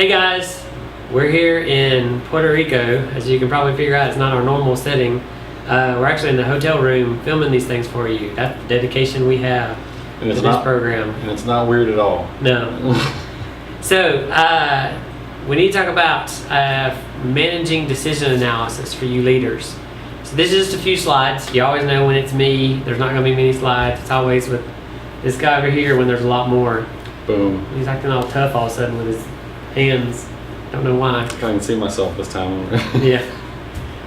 Hey guys, we're here in Puerto Rico. As you can probably figure out, it's not our normal setting. We're actually in the hotel room filming these things for you. That's the dedication we have to this program. And it's not weird at all. No. So, we need to talk about managing decision analysis for you leaders. So this is just a few slides. You always know when it's me, there's not going to be many slides. It's always with this guy over here when there's a lot more. Boom. He's acting all tough all of a sudden with his hands. Don't know why. I can see myself this time. Yeah.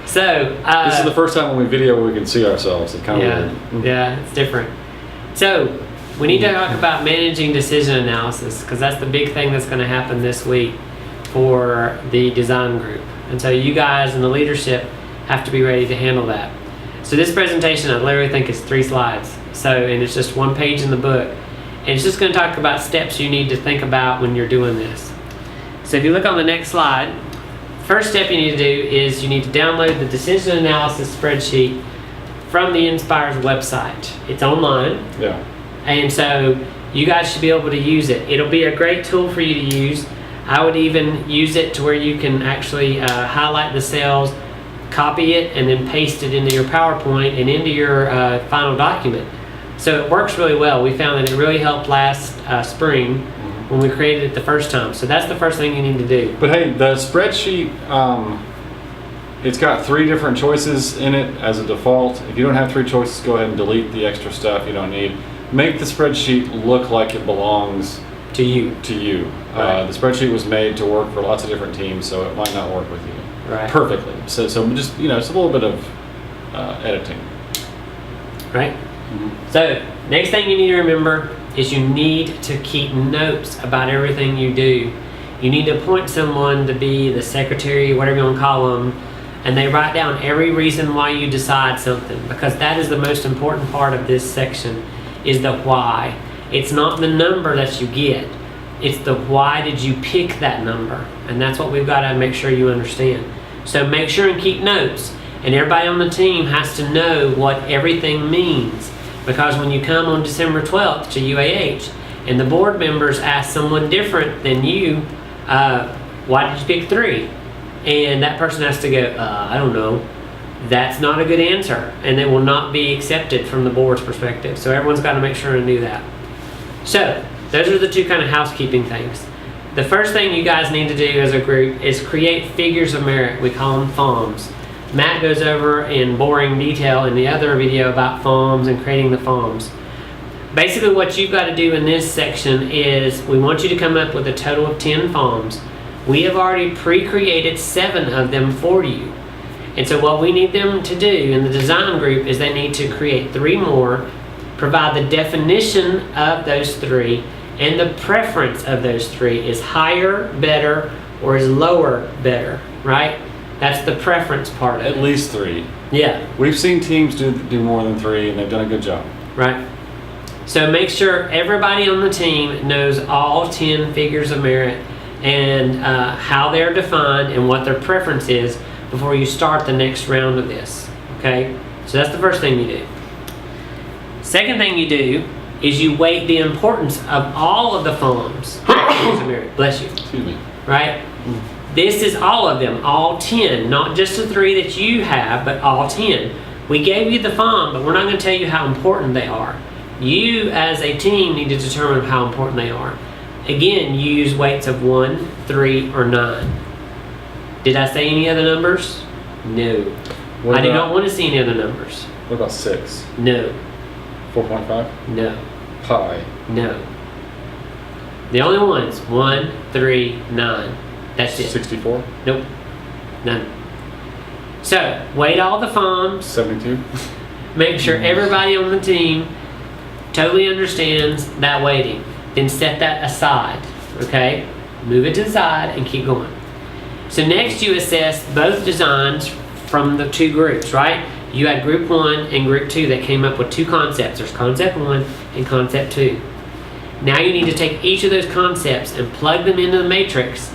So this is the first time when we video where we can see ourselves. It's kind of weird. Yeah, it's different. So we need to talk about managing decision analysis because that's the big thing that's going to happen this week for the design group. And so you guys and the leadership have to be ready to handle that. So this presentation, I literally think is 3 slides. And it's just 1 page in the book. And it's just going to talk about steps you need to think about when you're doing this. So if you look on the next slide, first step you need to do is you need to download the decision analysis spreadsheet from the Inspire's website. It's online. Yeah. And so you guys should be able to use it. It'll be a great tool for you to use. I would even use it to where you can actually highlight the cells, copy it, and then paste it into your PowerPoint and into your final document. So it works really well. We found that it really helped last spring when we created it the first time. So that's the first thing you need to do. But hey, the spreadsheet, it's got 3 different choices in it as a default. If you don't have 3 choices, go ahead and delete the extra stuff you don't need. Make the spreadsheet look like it belongs to you. Right. The spreadsheet was made to work for lots of different teams, so it might not work with you perfectly. So just, it's a little bit of editing. Right? Mm-hmm. So next thing you need to remember is you need to keep notes about everything you do. You need to appoint someone to be the secretary, whatever you want to call them, and they write down every reason why you decide something, because that is the most important part of this section, is the why. It's not the number that you get, it's the why did you pick that number, and that's what we've got to make sure you understand. So make sure and keep notes, and everybody on the team has to know what everything means. Because when you come on December 12th to UAH and the board members ask someone different than you, why did you pick 3? And that person has to go, I don't know. That's not a good answer. And it will not be accepted from the board's perspective. So everyone's got to make sure to do that. So those are the 2 kind of housekeeping things. The first thing you guys need to do as a group is create figures of merit. We call them FOMs. Matt goes over in boring detail in the other video about FOMs and creating the FOMs. Basically what you've got to do in this section is we want you to come up with a total of 10 FOMs. We have already pre-created 7 of them for you. And so what we need them to do in the design group is they need to create 3 more, provide the definition of those 3, and the preference of those 3 is higher, better, or is lower, better, right? That's the preference part of it. At least 3. Yeah. We've seen teams do more than 3, and they've done a good job. Right. So make sure everybody on the team knows all 10 figures of merit and how they're defined and what their preference is before you start the next round of this. Okay? So that's the first thing you do. Second thing you do is you weight the importance of all of the FOMs. Figures of merit. Bless you. Excuse me. Right? This is all of them, all 10, not just the 3 that you have, but all 10. We gave you the FOM, but we're not going to tell you how important they are. You, as a team, need to determine how important they are. Again, you use weights of 1, 3, or 9. Did I say any other numbers? No. I do not want to see any other numbers. What about 6? No. 4.5? No. Pi? No. The only ones, 1, 3, 9. That's it. 64? Nope. None. So, weight all the FOMs. 72? Make sure everybody on the team totally understands that weighting. Then set that aside. Okay? Move it to the side and keep going. So next you assess both designs from the 2 groups, right? You had group 1 and group 2 that came up with 2 concepts. There's concept 1 and concept 2. Now you need to take each of those concepts and plug them into the matrix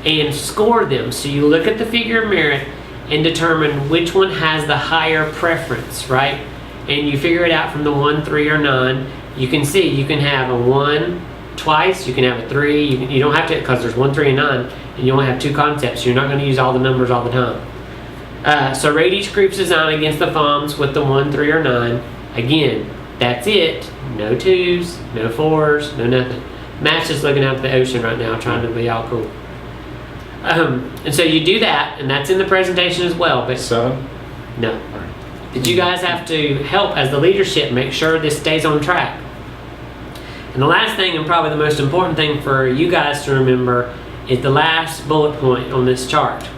and score them. So you look at the figure of merit and determine which one has the higher preference, right? And you figure it out from the 1, 3, or 9. You can see you can have a 1 twice, you can have a 3, you don't have to, because there's 1, 3, and 9. and you only have 2 concepts. You're not going to use all the numbers all the time. So rate each group's design against the FOMs with the 1, 3, or 9. Again, that's it. No 2s, no 4s, no nothing. Matt's just looking out at the ocean right now, trying to be all cool. And so you do that, and that's in the presentation as well. But 7? no. But you guys have to help as the leadership make sure this stays on track. And the last thing, and probably the most important thing for you guys to remember, is the last bullet point on this chart.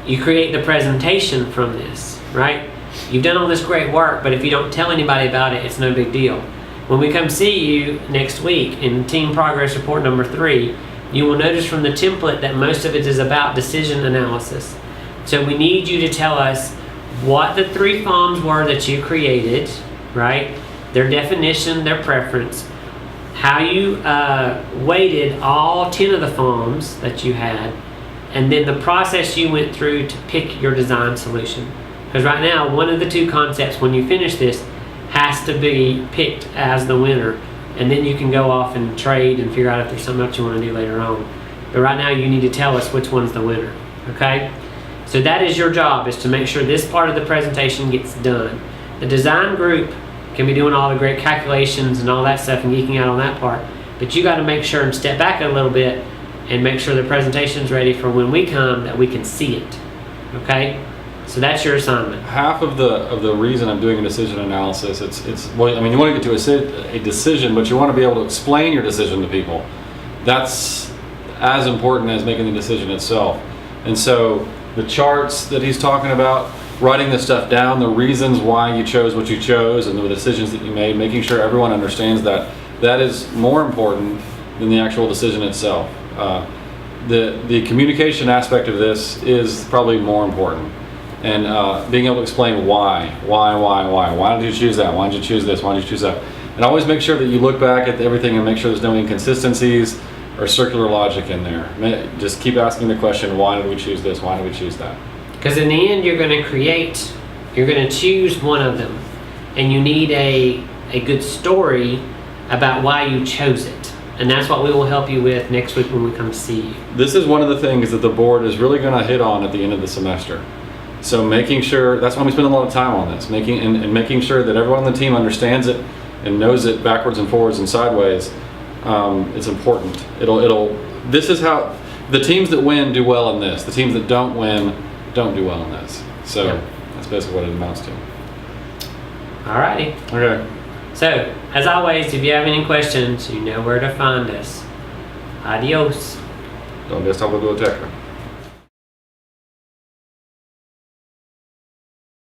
You create the presentation from this, right? You've done all this great work, but if you don't tell anybody about it, it's no big deal. When we come see you next week in Team Progress Report number 3, you will notice from the template that most of it is about decision analysis. So we need you to tell us what the 3 FOMs were that you created, right? Their definition, their preference, how you weighted all 10 of the FOMs that you had, and then the process you went through to pick your design solution. Because right now, one of the 2 concepts when you finish this has to be picked as the winner, and then you can go off and trade and figure out if there's something else you want to do later on. But right now, you need to tell us which one's the winner, okay? So that is your job, is to make sure this part of the presentation gets done. The design group can be doing all the great calculations and all that stuff and geeking out on that part, but you got to make sure and step back a little bit and make sure the presentation's ready for when we come, that we can see it, okay? So that's your assignment. Half of the reason I'm doing a decision analysis, it's well, I mean, you want to get to a decision, but you want to be able to explain your decision to people. That's as important as making the decision itself. And so the charts that he's talking about, writing this stuff down, the reasons why you chose what you chose, and the decisions that you made, making sure everyone understands that is more important than the actual decision itself. The communication aspect of this is probably more important. And being able to explain why did you choose that, why did you choose this, why did you choose that, and always make sure that you look back at everything and make sure there's no inconsistencies or circular logic in there. Just keep asking the question, why did we choose this, why did we choose that? Because in the end, you're going to choose one of them, and you need a good story about why you chose it. And that's what we will help you with next week when we come see you. This is one of the things that the board is really going to hit on at the end of the semester. So making sure, that's why we spend a lot of time on this, making sure that everyone on the team understands it and knows it backwards and forwards and sideways. It's important. This is how the teams that win do well in this. The teams that don't win don't do well in this. So yeah. That's basically what it amounts to. Alrighty. Okay. So, as always, if you have any questions, you know where to find us. Adios. Donde está la biblioteca?